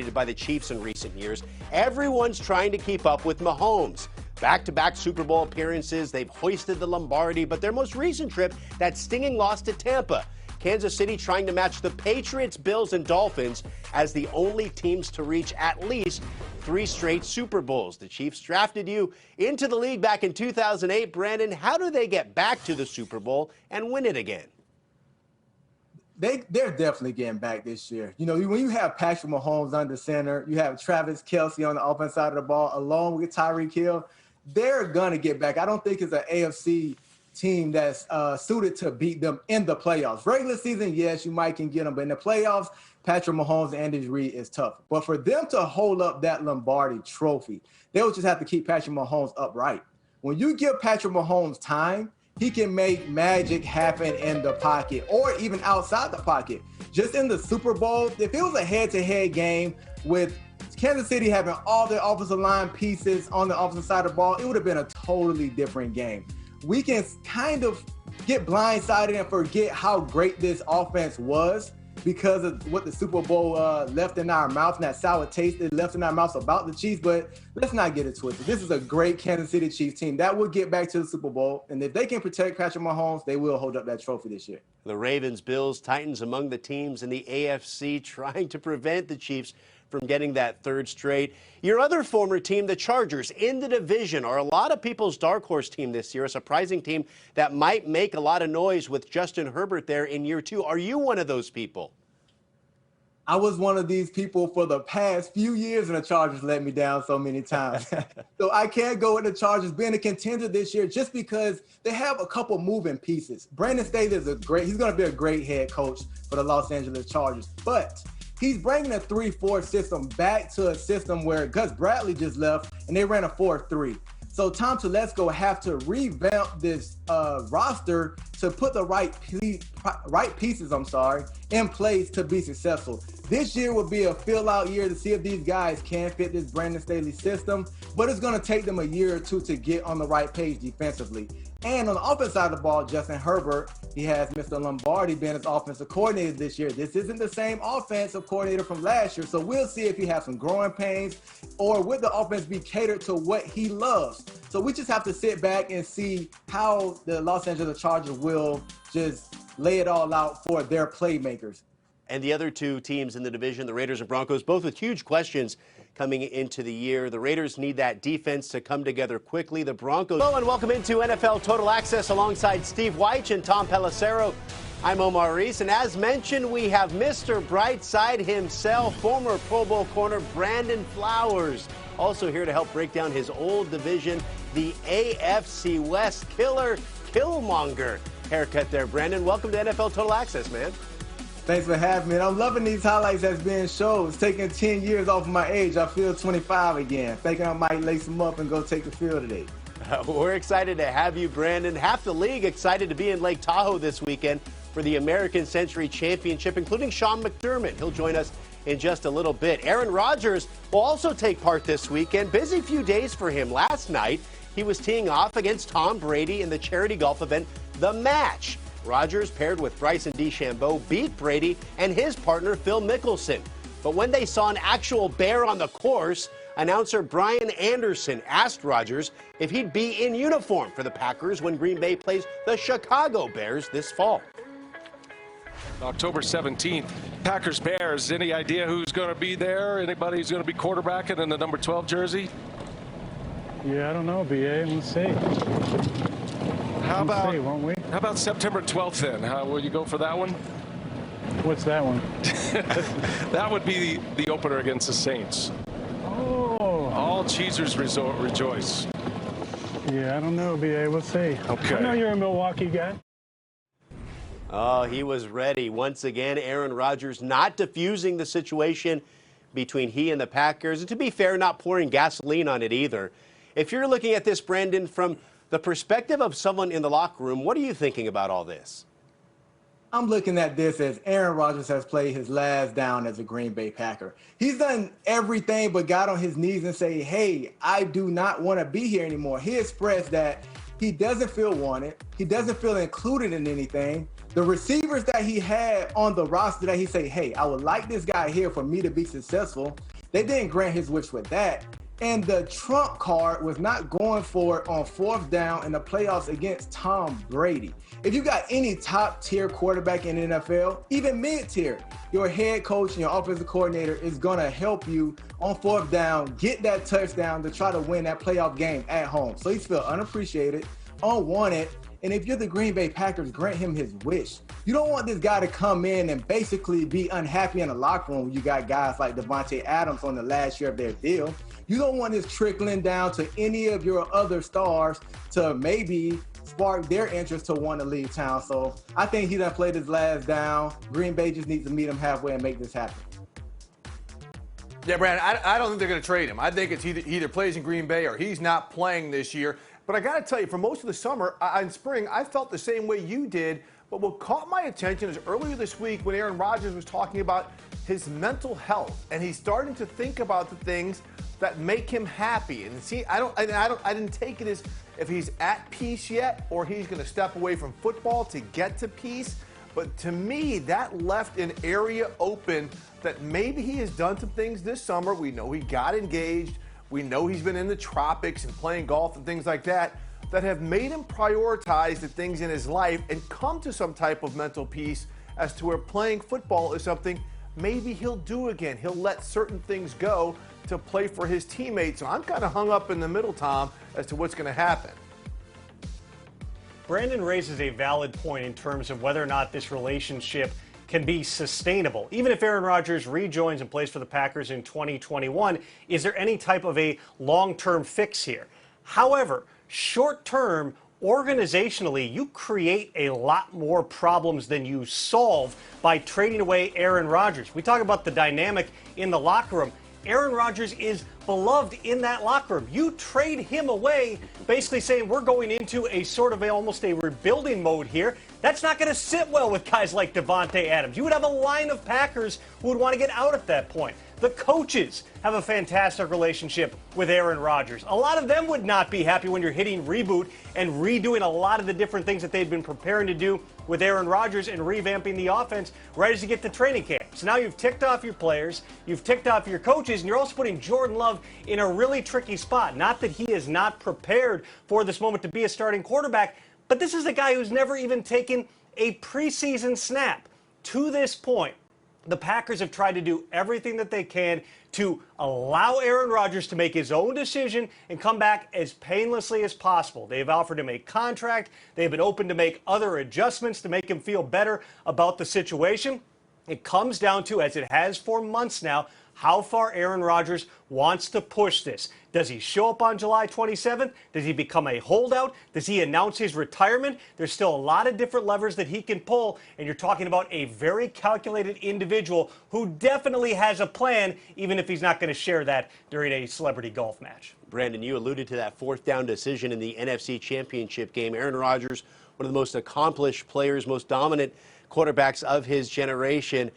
by the Chiefs in recent years. Everyone's trying to keep up with Mahomes. Back-to-back Super Bowl appearances, they've hoisted the Lombardi, but their most recent trip, that stinging loss to Tampa. Kansas City trying to match the Patriots, Bills, and Dolphins as the only teams to reach at least 3 straight Super Bowls. The Chiefs drafted you into the league back in 2008. Brandon, how do they get back to the Super Bowl and win it again? They're definitely getting back this year. You know, when you have Patrick Mahomes under center, you have Travis Kelce on the offensive side of the ball, along with Tyreek Hill, they're going to get back. I don't think it's an AFC team that's suited to beat them in the playoffs. Regular season, yes, you might can get them, but in the playoffs, Patrick Mahomes and Andy Reid is tough. But for them to hold up that Lombardi trophy, they'll just have to keep Patrick Mahomes upright. When you give Patrick Mahomes time, he can make magic happen in the pocket or even outside the pocket. Just in the Super Bowl, if it was a head-to-head game with Kansas City having all their offensive line pieces on the offensive side of the ball, it would have been a totally different game. We can kind of get blindsided and forget how great this offense was because of what the Super Bowl left in our mouth and that sour taste it left in our mouths about the Chiefs. But let's not get it twisted. This is a great Kansas City Chiefs team that will get back to the Super Bowl. And if they can protect Patrick Mahomes, they will hold up that trophy this year. The Ravens, Bills, Titans among the teams in the AFC trying to prevent the Chiefs from getting that 3rd straight. Your other former team, the Chargers, in the division, are a lot of people's dark horse team this year, a surprising team that might make a lot of noise with Justin Herbert there in year 2. Are you one of those people? I was one of these people for the past few years, and the Chargers let me down so many times. So I can't go with the Chargers being a contender this year just because they have a couple moving pieces. Brandon Staley is he's going to be a great head coach for the Los Angeles Chargers, but he's bringing a 3-4 system back to a system where Gus Bradley just left and they ran a 4-3. So Tom Telesco have to revamp this roster to put the right pieces, in place to be successful. This year will be a fill-out year to see if these guys can fit this Brandon Staley system, but it's going to take them a year or 2 to get on the right page defensively. And on the offensive side of the ball, Justin Herbert, he has Mr. Lombardi being his offensive coordinator this year. This isn't the same offensive coordinator from last year, so we'll see if he has some growing pains or will the offense be catered to what he loves. So we just have to sit back and see how the Los Angeles Chargers will just lay it all out for their playmakers. And the other 2 teams in the division, the Raiders and Broncos, both with huge questions coming into the year. The Raiders need that defense to come together quickly. The Broncos. Hello and welcome into NFL Total Access alongside Steve Wyche and Tom Pelissero. I'm Omar Reese, and as mentioned, we have Mr. Brightside himself, former Pro Bowl corner Brandon Flowers, also here to help break down his old division, the AFC West killer, Killmonger haircut there. Brandon, welcome to NFL Total Access, man. Thanks for having me. And I'm loving these highlights that's being shown. It's taking 10 years off of my age. I feel 25 again. Thinking I might lace them up and go take the field today. We're excited to have you, Brandon. Half the league excited to be in Lake Tahoe this weekend for the American Century Championship, including Sean McDermott. He'll join us in just a little bit. Aaron Rodgers will also take part this weekend. Busy few days for him. Last night, he was teeing off against Tom Brady in the charity golf event, The Match. Rodgers, paired with Bryson DeChambeau, beat Brady and his partner Phil Mickelson. But when they saw an actual bear on the course, announcer Brian Anderson asked Rodgers if he'd be in uniform for the Packers when Green Bay plays the Chicago Bears this fall. October 17th, Packers-Bears. Any idea who's going to be there? Anybody who's going to be quarterbacking in the number 12 jersey? Yeah, I don't know, BA. We'll see. How about, won't we? How about September 12th then? Will you go for that one? What's that one? That would be the opener against the Saints. Oh. All cheesers rejoice. Yeah, I don't know, BA. We'll see. Okay. I know you're a Milwaukee guy. Oh, he was ready. Once again, Aaron Rodgers not diffusing the situation between he and the Packers. And to be fair, not pouring gasoline on it either. If you're looking at this, Brandon, from the perspective of someone in the locker room, what are you thinking about all this? I'm looking at this as Aaron Rodgers has played his last down as a Green Bay Packer. He's done everything but got on his knees and say, hey, I do not want to be here anymore. He expressed that he doesn't feel wanted. He doesn't feel included in anything. The receivers that he had on the roster that he said, hey, I would like this guy here for me to be successful, they didn't grant his wish with that. And the trump card was not going for it on 4th down in the playoffs against Tom Brady. If you got any top tier quarterback in the NFL, even mid tier, your head coach and your offensive coordinator is going to help you on 4th down, get that touchdown to try to win that playoff game at home. So he's feel unappreciated, unwanted. And if you're the Green Bay Packers, grant him his wish. You don't want this guy to come in and basically be unhappy in the locker room when you got guys like Davante Adams on the last year of their deal. You don't want this trickling down to any of your other stars to maybe spark their interest to want to leave town. So I think he done played his last down. Green Bay just needs to meet him halfway and make this happen. Yeah, Brandon, I don't think they're going to trade him. I think it's either plays in Green Bay or he's not playing this year. But I got to tell you, for most of the summer, in spring, I felt the same way you did. But what caught my attention is earlier this week when Aaron Rodgers was talking about his mental health, and he's starting to think about the things that make him happy. And see, I didn't take it as if he's at peace yet or he's going to step away from football to get to peace. But to me, that left an area open that maybe he has done some things this summer. We know he got engaged. We know he's been in the tropics and playing golf and things like that have made him prioritize the things in his life and come to some type of mental peace as to where playing football is something maybe he'll do again. He'll let certain things go to play for his teammates. So I'm kind of hung up in the middle, Tom, as to what's going to happen. Brandon raises a valid point in terms of whether or not this relationship can be sustainable. Even if Aaron Rodgers rejoins and plays for the Packers in 2021, is there any type of a long-term fix here? However, short-term, organizationally, you create a lot more problems than you solve by trading away Aaron Rodgers. We talk about the dynamic in the locker room. Aaron Rodgers is beloved in that locker room. You trade him away, basically saying we're going into a sort of almost a rebuilding mode here. That's not going to sit well with guys like Davante Adams. You would have a line of Packers who would want to get out at that point. The coaches have a fantastic relationship with Aaron Rodgers. A lot of them would not be happy when you're hitting reboot and redoing a lot of the different things that they've been preparing to do with Aaron Rodgers and revamping the offense right as you get to training camp. So now you've ticked off your players, you've ticked off your coaches, and you're also putting Jordan Love in a really tricky spot. Not that he is not prepared for this moment to be a starting quarterback, but this is a guy who's never even taken a preseason snap. To this point, the Packers have tried to do everything that they can to allow Aaron Rodgers to make his own decision and come back as painlessly as possible. They've offered him a contract. They've been open to make other adjustments to make him feel better about the situation. It comes down to, as it has for months now, how far Aaron Rodgers wants to push this. Does he show up on July 27th? Does he become a holdout? Does he announce his retirement? There's still a lot of different levers that he can pull, and you're talking about a very calculated individual who definitely has a plan, even if he's not going to share that during a celebrity golf match. Brandon, you alluded to that 4th down decision in the NFC Championship game. Aaron Rodgers, one of the most accomplished players, most dominant quarterbacks of his generation.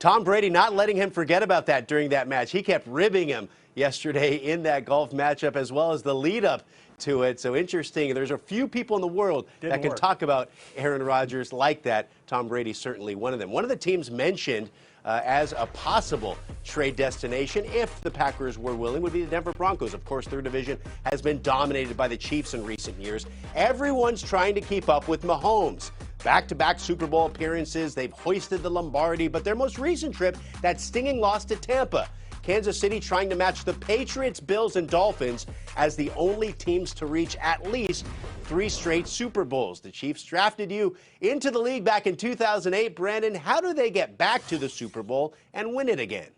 Tom Brady not letting him forget about that during that match. He kept ribbing him yesterday in that golf matchup as well as the lead up to it. So interesting. There's a few people in the world that can talk about Aaron Rodgers like that. Tom Brady certainly one of them. One of the teams mentioned as a possible trade destination, if the Packers were willing, would be the Denver Broncos. Of course, their division has been dominated by the Chiefs in recent years. Everyone's trying to keep up with Mahomes. Back-to-back Super Bowl appearances. They've hoisted the Lombardi, but their most recent trip, that stinging loss to Tampa. Kansas City trying to match the Patriots, Bills, and Dolphins as the only teams to reach at least 3 straight Super Bowls. The Chiefs drafted you into the league back in 2008. Brandon, how do they get back to the Super Bowl and win it again?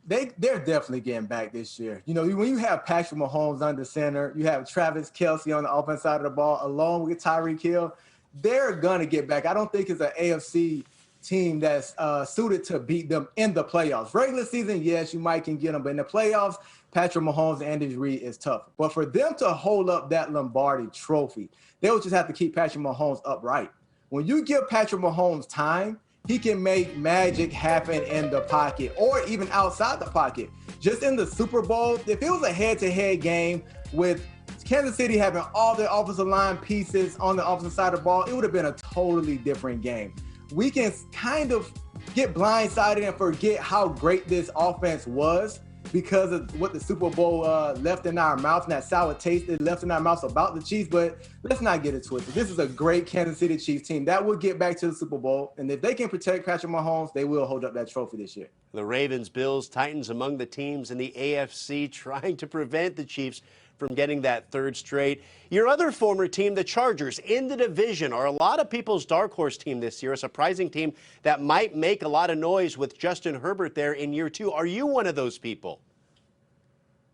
They're definitely getting back this year. You know, when you have Patrick Mahomes under center, you have Travis Kelce on the offensive side of the ball, along with Tyreek Hill, they're going to get back. I don't think it's an AFC team that's suited to beat them in the playoffs. Regular season, yes, you might can get them, but in the playoffs, Patrick Mahomes and Andy Reid is tough. But for them to hold up that Lombardi trophy, they'll just have to keep Patrick Mahomes upright. When you give Patrick Mahomes time, he can make magic happen in the pocket or even outside the pocket. Just in the Super Bowl, if it was a head-to-head game with Kansas City having all their offensive line pieces on the offensive side of the ball, it would have been a totally different game. We can kind of get blindsided and forget how great this offense was because of what the Super Bowl left in our mouth and that sour taste it left in our mouths about the Chiefs. But let's not get it twisted. This is a great Kansas City Chiefs team that will get back to the Super Bowl. And if they can protect Patrick Mahomes, they will hold up that trophy this year. The Ravens, Bills, Titans among the teams in the AFC trying to prevent the Chiefs from getting that third straight. Your other former team, the Chargers, in the division, are a lot of people's dark horse team this year, a surprising team that might make a lot of noise with Justin Herbert there in year 2. Are you one of those people?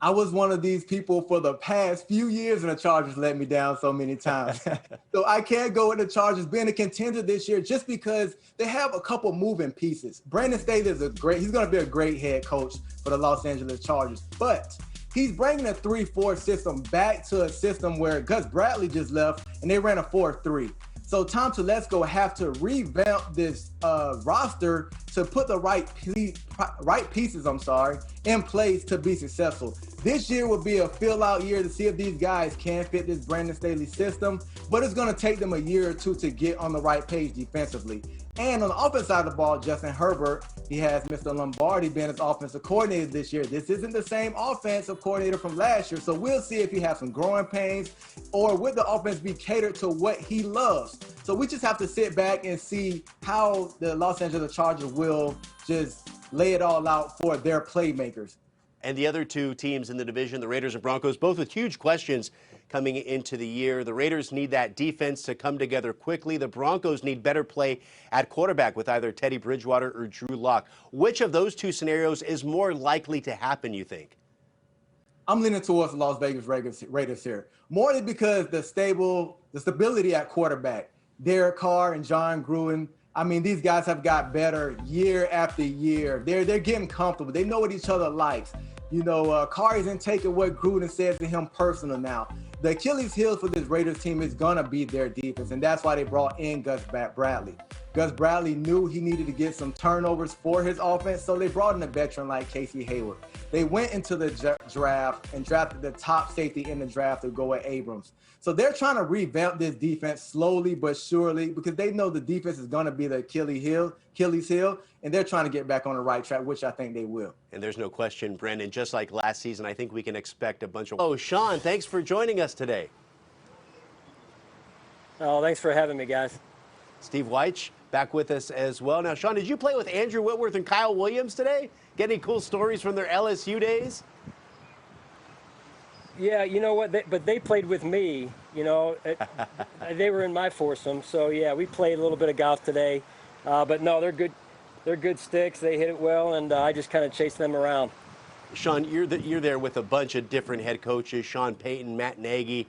I was one of these people for the past few years, and the Chargers let me down so many times. So I can't go with the Chargers being a contender this year just because they have a couple moving pieces. Brandon Staley is he's going to be a great head coach for the Los Angeles Chargers, but he's bringing a 3-4 system back to a system where Gus Bradley just left and they ran a 4-3. So Tom Telesco have to revamp this roster to put the right pieces, in place to be successful. This year will be a fill-out year to see if these guys can fit this Brandon Staley system, but it's going to take them a year or two to get on the right page defensively. And on the offensive side of the ball, Justin Herbert, he has Mr. Lombardi being his offensive coordinator this year. This isn't the same offensive coordinator from last year, so we'll see if he has some growing pains or will the offense be catered to what he loves. So we just have to sit back and see how the Los Angeles Chargers will just lay it all out for their playmakers. And the other two teams in the division, the Raiders and Broncos, both with huge questions coming into the year. The Raiders need that defense to come together quickly. The Broncos need better play at quarterback with either Teddy Bridgewater or Drew Lock. Which of those two scenarios is more likely to happen, you think? I'm leaning towards the Las Vegas Raiders here. More because the stability at quarterback. Derek Carr and John Gruden, I mean, these guys have got better year after year. They're getting comfortable. They know what each other likes. You know, Carr isn't taking what Gruden says to him personal now. The Achilles heel for this Raiders team is going to be their defense, and that's why they brought in Gus Bradley. Gus Bradley knew he needed to get some turnovers for his offense, so they brought in a veteran like Casey Hayward. They went into the draft and drafted the top safety in the draft to go with Abrams. So they're trying to revamp this defense slowly but surely because they know the defense is going to be the Achilles heel, and they're trying to get back on the right track, which I think they will. And there's no question, Brendan, just like last season, I think we can expect a bunch of... Oh, Sean, thanks for joining us today. Oh, thanks for having me, guys. Steve Weich back with us as well. Now, Sean, did you play with Andrew Whitworth and Kyle Williams today? Get any cool stories from their LSU days? Yeah, you know what? But they played with me. You know, they were in my foursome. So yeah, we played a little bit of golf today. But no, they're good. They're good sticks. They hit it well, and I just kind of chased them around. Sean, you're there with a bunch of different head coaches: Sean Payton, Matt Nagy,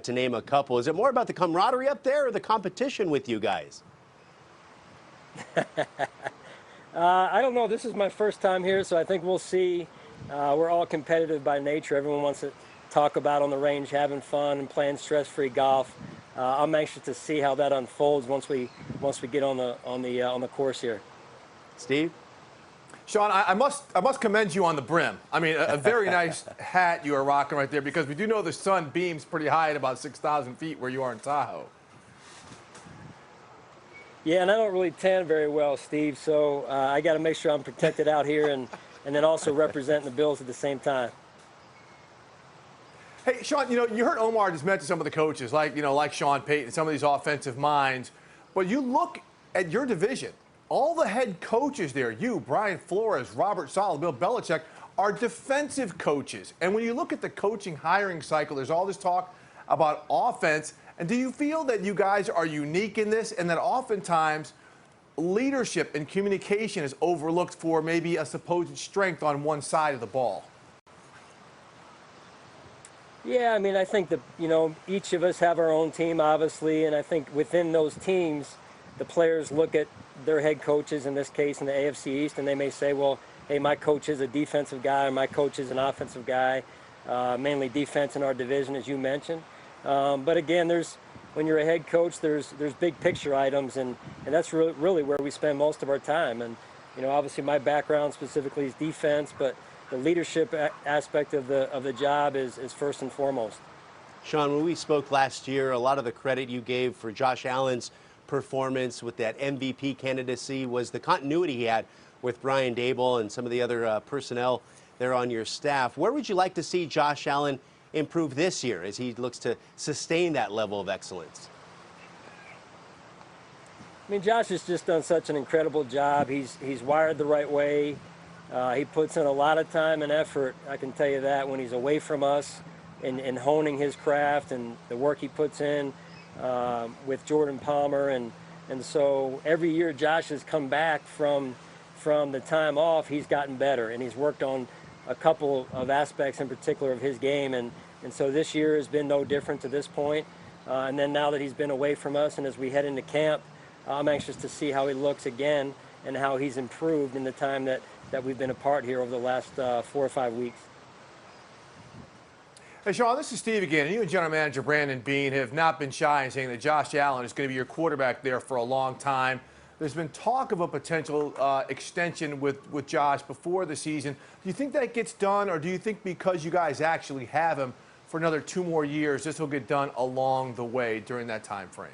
to name a couple. Is it more about the camaraderie up there or the competition with you guys? I don't know. This is my first time here, so I think we'll see. We're all competitive by nature. Everyone wants to talk about on the range, having fun and playing stress-free golf. I'm anxious to see how that unfolds once we get on the course here. Steve? Sean, I must commend you on the brim. I mean, a very nice hat you are rocking right there because we do know the sun beams pretty high at about 6,000 feet where you are in Tahoe. Yeah, and I don't really tan very well, Steve, so I got to make sure I'm protected out here and then also representing the Bills at the same time. Hey, Sean, you heard Omar just mention some of the coaches, like Sean Payton, some of these offensive minds. But you look at your division, all the head coaches there, you, Brian Flores, Robert Saleh, Bill Belichick, are defensive coaches. And when you look at the coaching hiring cycle, there's all this talk about offense. And do you feel that you guys are unique in this and that oftentimes leadership and communication is overlooked for maybe a supposed strength on one side of the ball? Yeah, I mean, I think that, each of us have our own team, obviously, and I think within those teams, the players look at their head coaches, in this case in the AFC East, and they may say, well, hey, my coach is a defensive guy, or my coach is an offensive guy, mainly defense in our division, as you mentioned. But again, when you're a head coach, there's big picture items, and that's really where we spend most of our time. And, obviously my background specifically is defense, but the leadership aspect of the job is first and foremost. Sean, when we spoke last year, a lot of the credit you gave for Josh Allen's performance with that MVP candidacy was the continuity he had with Brian Dable and some of the other personnel there on your staff. Where would you like to see Josh Allen improve this year as he looks to sustain that level of excellence? I mean, Josh has just done such an incredible job. He's wired the right way. He puts in a lot of time and effort, I can tell you that, when he's away from us in honing his craft and the work he puts in with Jordan Palmer. And so every year Josh has come back from the time off, he's gotten better, and he's worked on a couple of aspects in particular of his game. And so this year has been no different to this point. And then now that he's been away from us and as we head into camp, I'm anxious to see how he looks again and how he's improved in the time that we've been apart here over the last 4 or 5 weeks. Hey, Sean, this is Steve again. And you and General Manager Brandon Beane have not been shy in saying that Josh Allen is going to be your quarterback there for a long time. There's been talk of a potential extension with Josh before the season. Do you think that gets done, or do you think because you guys actually have him for another 2 more years, this will get done along the way during that time frame?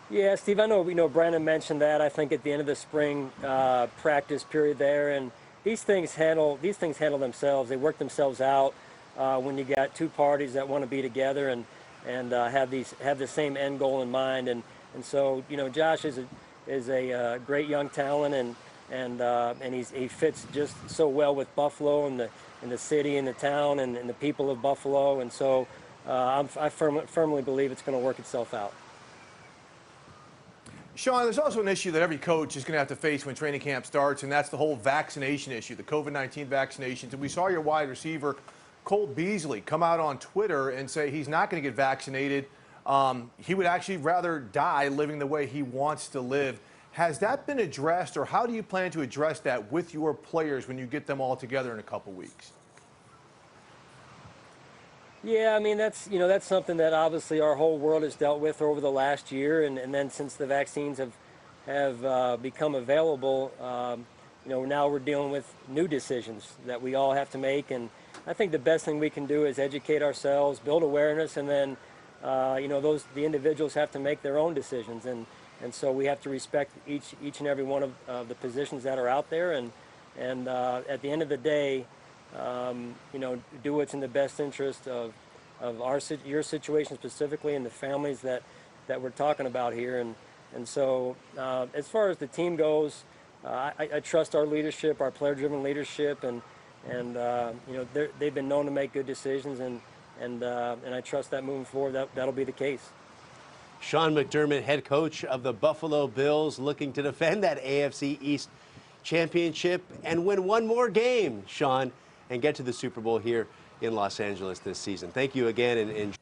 Yeah, Steve, I know Brandon mentioned that, I think, at the end of the spring practice period there, and these things handle themselves. They work themselves out when you got 2 parties that want to be together and have the same end goal in mind. And so, Josh is a great young talent, and he fits just so well with Buffalo and the city and the town and the people of Buffalo. And so I firmly believe it's going to work itself out. Sean, there's also an issue that every coach is going to have to face when training camp starts, and that's the whole vaccination issue, the COVID-19 vaccinations. And we saw your wide receiver, Cole Beasley, come out on Twitter and say he's not going to get vaccinated. He would actually rather die living the way he wants to live. Has that been addressed, or how do you plan to address that with your players when you get them all together in a couple weeks? Yeah, I mean, that's something that obviously our whole world has dealt with over the last year, and then since the vaccines have become available, now we're dealing with new decisions that we all have to make. And I think the best thing we can do is educate ourselves, build awareness, and then the individuals have to make their own decisions. And so we have to respect each and every one of the positions that are out there, and at the end of the day, do what's in the best interest of your situation specifically and the families that we're talking about here. And so as far as the team goes, I trust our leadership, our player-driven leadership, and they've been known to make good decisions, and I trust that moving forward that'll be the case. Sean McDermott, head coach of the Buffalo Bills, looking to defend that AFC East championship and win one more game, Sean, and get to the Super Bowl here in Los Angeles this season. Thank you again. And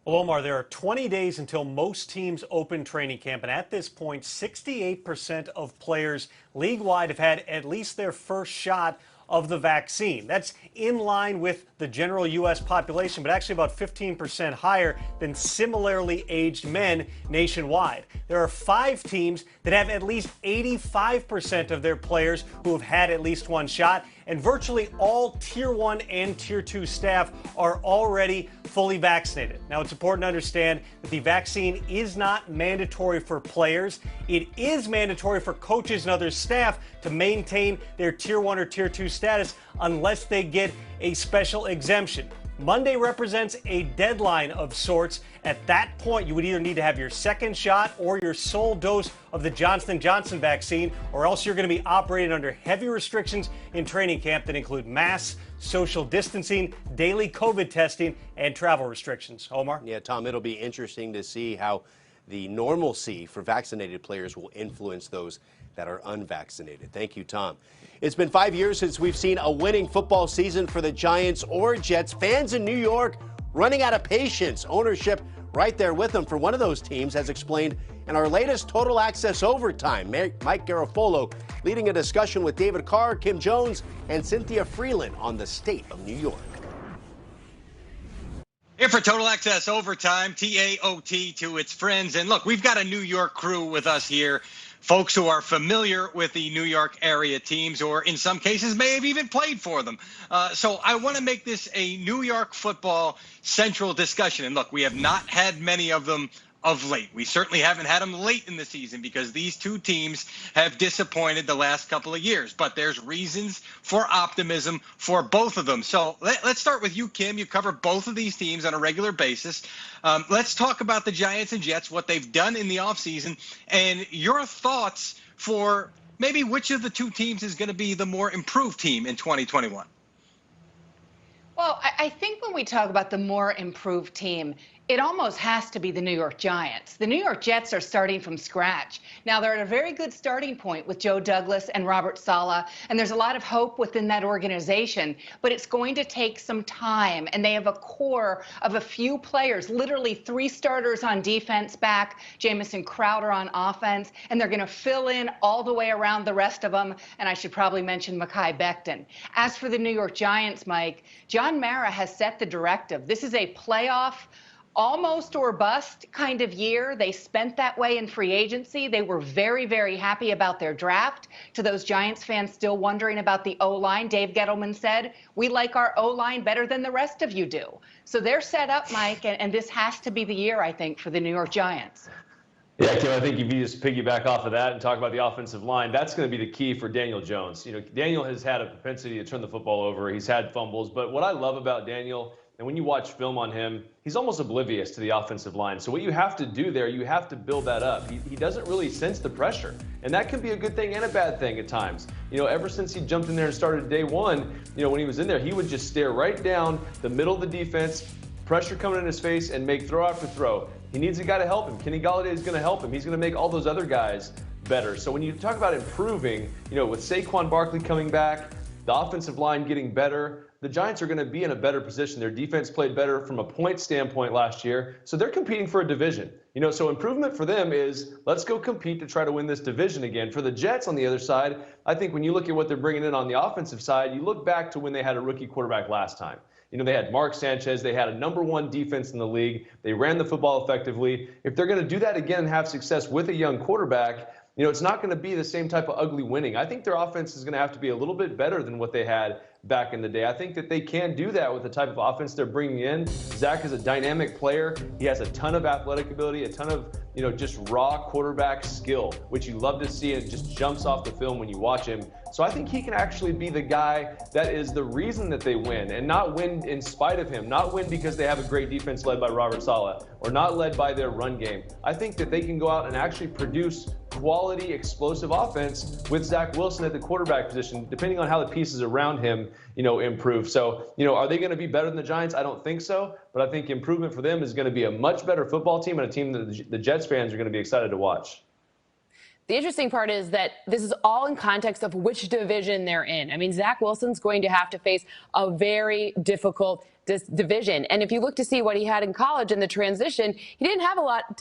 Well, Omar, there are 20 days until most teams open training camp, and at this point, 68% of players league-wide have had at least their first shot of the vaccine. That's in line with the general U.S. population, but actually about 15% higher than similarly aged men nationwide. There are 5 teams that have at least 85% of their players who have had at least one shot, and virtually all Tier 1 and Tier 2 staff are already fully vaccinated. Now, it's important to understand that the vaccine is not mandatory for players. It is mandatory for coaches and other staff to maintain their Tier 1 or Tier 2 status unless they get a special exemption. Monday represents a deadline of sorts. At that point, you would either need to have your second shot or your sole dose of the Johnson & Johnson vaccine, or else you're going to be operating under heavy restrictions in training camp that include masks, social distancing, daily COVID testing, and travel restrictions. Omar? Yeah, Tom, it'll be interesting to see how the normalcy for vaccinated players will influence those that are unvaccinated. Thank you, Tom. It's been 5 years since we've seen a winning football season for the Giants or Jets. Fans in New York running out of patience. Ownership right there with them for one of those teams, as explained in our latest Total Access Overtime. Mike Garafolo leading a discussion with David Carr, Kim Jones, and Cynthia Freeland on the state of New York. Here for Total Access Overtime, TAOT to its friends. And look, we've got a New York crew with us here folks who are familiar with the New York area teams, or in some cases may have even played for them. So I want to make this a New York football central discussion. And look, we have not had many of them of late. We certainly haven't had them late in the season because these two teams have disappointed the last couple of years. But there's reasons for optimism for both of them. So let's start with you, Kim. You cover both of these teams on a regular basis. Let's talk about the Giants and Jets, what they've done in the offseason, and your thoughts for maybe which of the two teams is going to be the more improved team in 2021. Well, I think when we talk about the more improved team, it almost has to be the New York Giants. The New York Jets are starting from scratch. Now, they're at a very good starting point with Joe Douglas and Robert Saleh, and there's a lot of hope within that organization, but it's going to take some time, and they have a core of a few players, literally 3 starters on defense back, Jamison Crowder on offense, and they're going to fill in all the way around the rest of them, and I should probably mention Mekhi Becton. As for the New York Giants, Mike, John Mara has set the directive. This is a playoff almost or bust kind of year. They spent that way in free agency. They were very, very happy about their draft. To those Giants fans still wondering about the O-line, Dave Gettleman said, we like our O-line better than the rest of you do. So they're set up, Mike, and this has to be the year, I think, for the New York Giants. Yeah, Kim, I think if you just piggyback off of that and talk about the offensive line, that's going to be the key for Daniel Jones. You know, Daniel has had a propensity to turn the football over. He's had fumbles. But what I love about Daniel, and when you watch film on him, he's almost oblivious to the offensive line. So what you have to do there, you have to build that up. He doesn't really sense the pressure. And that can be a good thing and a bad thing at times. You know, ever since he jumped in there and started day one, you know, when he was in there, he would just stare right down the middle of the defense, pressure coming in his face, and make throw after throw. He needs a guy to help him. Kenny Golladay is going to help him. He's going to make all those other guys better. So when you talk about improving, you know, with Saquon Barkley coming back, the offensive line getting better, the Giants are going to be in a better position. Their defense played better from a point standpoint last year, so they're competing for a division. You know, so improvement for them is let's go compete to try to win this division again. For the Jets on the other side, I think when you look at what they're bringing in on the offensive side, you look back to when they had a rookie quarterback last time. You know, they had Mark Sanchez. They had a #1 defense in the league. They ran the football effectively. If they're going to do that again and have success with a young quarterback, you know, it's not going to be the same type of ugly winning. I think their offense is going to have to be a little bit better than what they had back in the day. I think that they can do that with the type of offense they're bringing in. Zach is a dynamic player. He has a ton of athletic ability, a ton of, you know, just raw quarterback skill, which you love to see, and it just jumps off the film when you watch him. So I think he can actually be the guy that is the reason that they win, and not win in spite of him, not win because they have a great defense led by Robert Saleh or not led by their run game. I think that they can go out and actually produce quality, explosive offense with Zach Wilson at the quarterback position, depending on how the pieces around him, you know, improve. So, you know, are they going to be better than the Giants? I don't think so, but I think improvement for them is going to be a much better football team and a team that the Jets fans are going to be excited to watch. The interesting part is that this is all in context of which division they're in. I mean, Zach Wilson's going to have to face a very difficult division. And if you look to see what he had in college in the transition, he didn't have a lot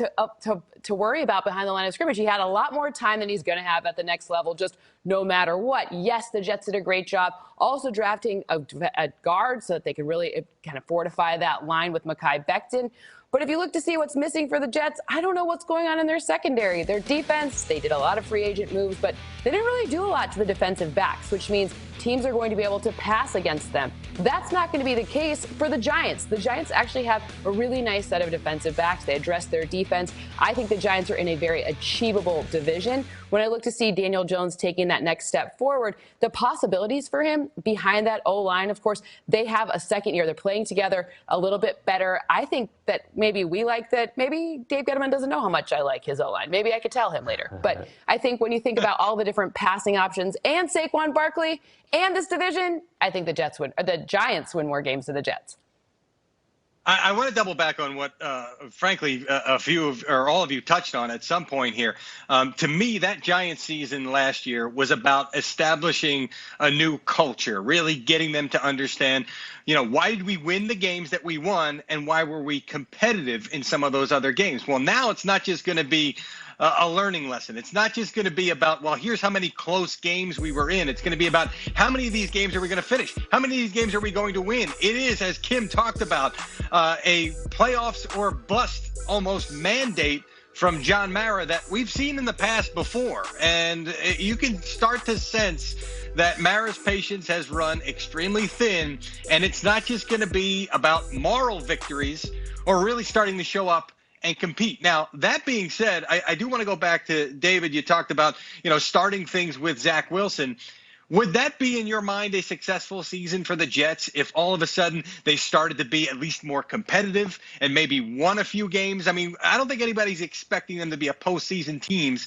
to worry about behind the line of scrimmage. He had a lot more time than he's going to have at the next level, just no matter what. Yes, the Jets did a great job also drafting a guard so that they could really kind of fortify that line with Mekhi Becton. But if you look to see what's missing for the Jets, I don't know what's going on in their secondary. Their defense, they did a lot of free agent moves, but they didn't really do a lot to the defensive backs, which means teams are going to be able to pass against them. That's not going to be the case for the Giants. The Giants actually have a really nice set of defensive backs. They address their defense. I think the Giants are in a very achievable division. When I look to see Daniel Jones taking that next step forward, the possibilities for him behind that O-line, of course, they have a second year. They're playing together a little bit better. I think that maybe we like that. Maybe Dave Gettleman doesn't know how much I like his O-line. Maybe I could tell him later. But I think when you think about all the different passing options and Saquon Barkley and this division, I think the Giants win more games than the Jets. I want to double back on what, frankly, a few of, or all of you touched on at some point here. To me, that Giants season last year was about establishing a new culture, really getting them to understand, you know, why did we win the games that we won and why were we competitive in some of those other games? Well, now it's not just going to be a learning lesson. It's not just going to be about, well, here's how many close games we were in. It's going to be about how many of these games are we going to finish? How many of these games are we going to win? It is, as Kim talked about, a playoffs or bust almost mandate from John Mara that we've seen in the past before. And you can start to sense that Mara's patience has run extremely thin, and it's not just going to be about moral victories or really starting to show up and compete. Now, that being said, I do want to go back to David. You talked about, starting things with Zach Wilson. Would that be, in your mind, a successful season for the Jets if all of a sudden they started to be at least more competitive and maybe won a few games? I mean, I don't think anybody's expecting them to be a postseason team,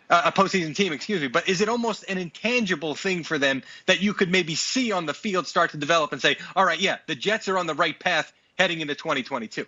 but is it almost an intangible thing for them that you could maybe see on the field start to develop and say, all right, yeah, the Jets are on the right path heading into 2022?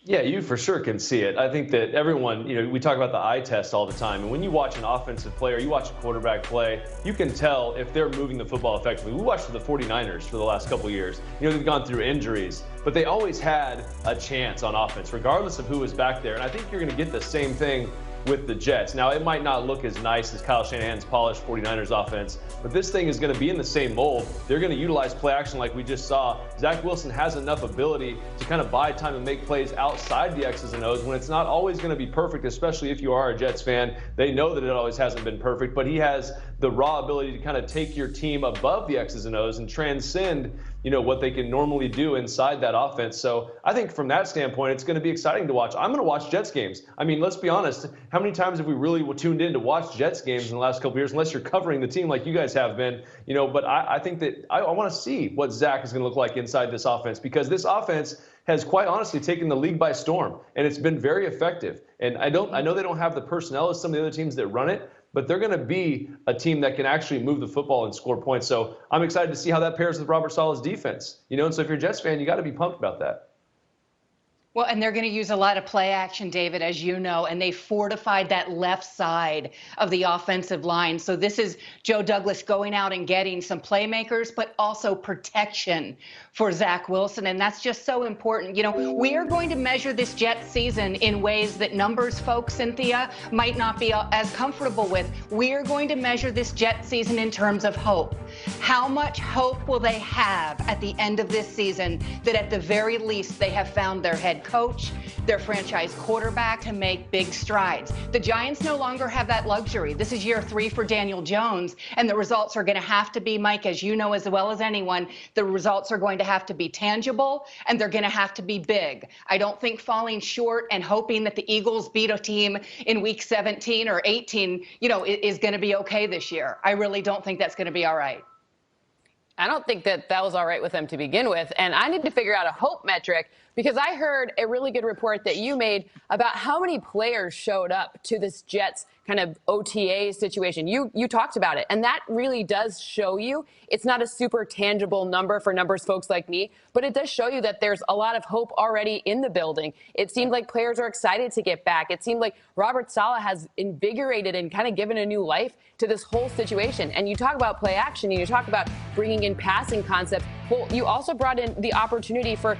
Yeah, you for sure can see it. I think that everyone, we talk about the eye test all the time. And when you watch an offensive player, you watch a quarterback play, you can tell if they're moving the football effectively. We watched the 49ers for the last couple of years. They've gone through injuries, but they always had a chance on offense, regardless of who was back there. And I think you're going to get the same thing with the Jets. Now, it might not look as nice as Kyle Shanahan's polished 49ers offense, but this thing is going to be in the same mold. They're going to utilize play action like we just saw. Zach Wilson has enough ability to kind of buy time and make plays outside the X's and O's when it's not always going to be perfect, especially if you are a Jets fan. They know that it always hasn't been perfect, but he has the raw ability to kind of take your team above the X's and O's and transcend what they can normally do inside that offense. So I think from that standpoint, it's going to be exciting to watch. I'm going to watch Jets games. I mean, let's be honest. How many times have we really tuned in to watch Jets games in the last couple of years, unless you're covering the team like you guys have been? But I think that I want to see what Zach is going to look like inside this offense, because this offense has quite honestly taken the league by storm, and it's been very effective. And I know they don't have the personnel as some of the other teams that run it, but they're going to be a team that can actually move the football and score points. So I'm excited to see how that pairs with Robert Saleh's defense. And so if you're a Jets fan, you got to be pumped about that. Well, and they're going to use a lot of play action, David, as you know, and they fortified that left side of the offensive line. So this is Joe Douglas going out and getting some playmakers, but also protection for Zach Wilson. And that's just so important. We are going to measure this Jets season in ways that numbers folks, Cynthia, might not be as comfortable with. We are going to measure this Jets season in terms of hope. How much hope will they have at the end of this season that at the very least they have found their head coach, their franchise quarterback to make big strides? The Giants no longer have that luxury. This is year 3 for Daniel Jones, and the results are going to have to be, Mike, as you know as well as anyone, the results are going to have to be tangible, and they're going to have to be big. I don't think falling short and hoping that the Eagles beat a team in week 17 or 18, is going to be okay this year. I really don't think that's going to be all right. I don't think that was all right with them to begin with. And I need to figure out a hope metric, because I heard a really good report that you made about how many players showed up to this Jets kind of OTA situation. You talked about it, and that really does show you it's not a super tangible number for numbers folks like me, but it does show you that there's a lot of hope already in the building. It seemed like players are excited to get back. It seemed like Robert Saleh has invigorated and kind of given a new life to this whole situation. And you talk about play action, and you talk about bringing in passing concepts. Well, you also brought in the opportunity for,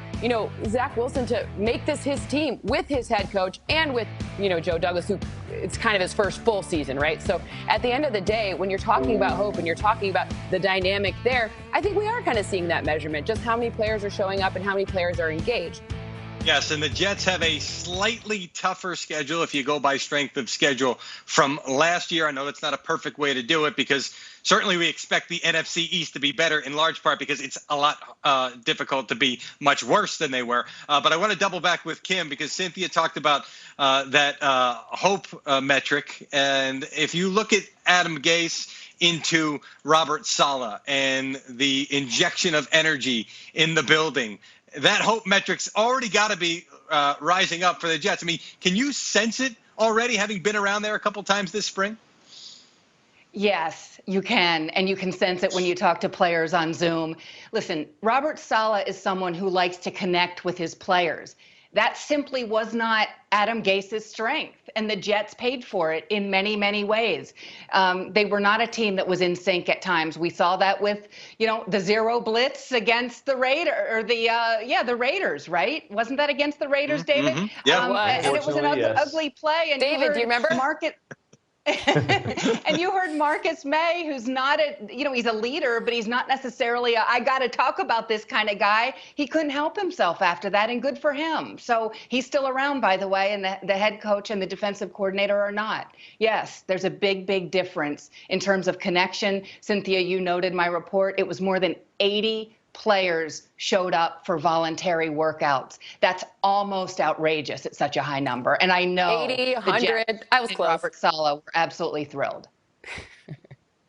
Zach Wilson to make this his team with his head coach and with, Joe Douglas, who it's kind of his first full season, right? So at the end of the day, when you're talking about hope and you're talking about the dynamic there, I think we are kind of seeing that measurement, just how many players are showing up and how many players are engaged. Yes, and the Jets have a slightly tougher schedule if you go by strength of schedule from last year. I know that's not a perfect way to do it, because certainly we expect the NFC East to be better, in large part because it's a lot difficult to be much worse than they were. But I want to double back with Kim, because Cynthia talked about that hope metric. And if you look at Adam Gase into Robert Saleh and the injection of energy in the building, that hope metric's already got to be rising up for the Jets. I mean, can you sense it already, having been around there a couple times this spring? Yes, you can. And you can sense it when you talk to players on Zoom. Listen, Robert Saleh is someone who likes to connect with his players. That simply was not Adam Gase's strength, and the Jets paid for it in many, many ways. They were not a team that was in sync at times. We saw that with, the zero blitz against the the Raiders, right? Wasn't that against the Raiders, David? Mm-hmm. Yeah, and it was an ugly play. And David, do you remember? And you heard Marcus May, who's not he's a leader, but he's not necessarily I got to talk about this kind of guy. He couldn't help himself after that, and good for him. So he's still around, by the way, and the head coach and the defensive coordinator are not. Yes, there's a big difference in terms of connection. Cynthia, you noted my report. It was more than 80 players showed up for voluntary workouts. That's almost outrageous at such a high number. And I know 80, 100, I was close. Robert Saleh were absolutely thrilled.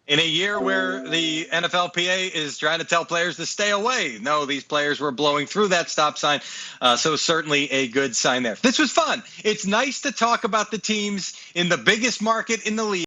In a year where the NFLPA is trying to tell players to stay away, no, these players were blowing through that stop sign. So certainly a good sign there. This was fun. It's nice to talk about the teams in the biggest market in the league.